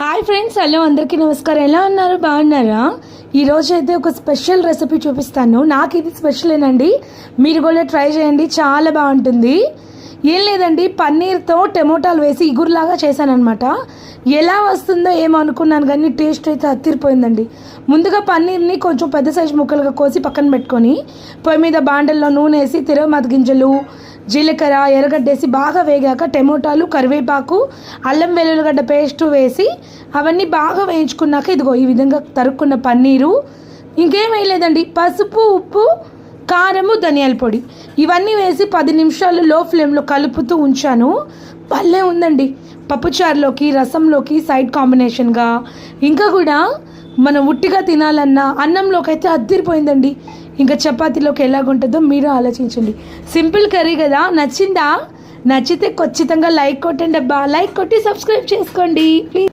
Hi friends, hello అందరికీ నమస్కారం. ఎలా ఉన్నారు? బాగున్నారా? ఈరోజు అయితే ఒక స్పెషల్ రెసిపీ చూపిస్తాను. నాకు ఇది స్పెషలేనండి, మీరు కూడా ట్రై చేయండి, చాలా బాగుంటుంది. ఏం లేదండి, పన్నీర్తో టమోటాలు వేసి ఇగురులాగా చేశానమాట. ఎలా వస్తుందో ఏమో అనుకున్నాను, కానీ టేస్ట్ అయితే అత్తిరిపోయిందండి. ముందుగా పన్నీర్ని కొంచెం పెద్ద సైజు ముక్కలుగా కోసి పక్కన పెట్టుకొని పొయ్యి మీద బాండల్లో నూనె వేసి తిరగమాత గింజలు, జీలకర్ర, ఎర్రగడ్డేసి బాగా వేగాక టమోటాలు, కరివేపాకు, అల్లం వెల్లుల్లిగడ్డ పేస్ట్ వేసి అవన్నీ బాగా వేయించుకున్నాక ఇదిగో ఈ విధంగా తరుక్కున్న పన్నీరు, ఇంకేం వేయలేదండి, పసుపు, ఉప్పు, కారము, ధనియాల పొడి ఇవన్నీ వేసి 10 నిమిషాలు లో ఫ్లేమ్లో కలుపుతూ ఉంచాను. భలే ఉందండి. పప్పుచారులోకి, రసంలోకి సైడ్ కాంబినేషన్గా, ఇంకా కూడా మనం ఉట్టిగా తినాలన్నా అన్నంలోకి అయితే అద్దిరిపోయిందండి. ఇంకా చపాతీలోకి ఎలాగుంటుందో మీరు ఆలోచించండి. సింపుల్ కర్రీ కదా. నచ్చిందా? నచ్చితే ఖచ్చితంగా లైక్ కొట్టండి అబ్బా. లైక్ కొట్టి సబ్స్క్రైబ్ చేసుకోండి ప్లీజ్.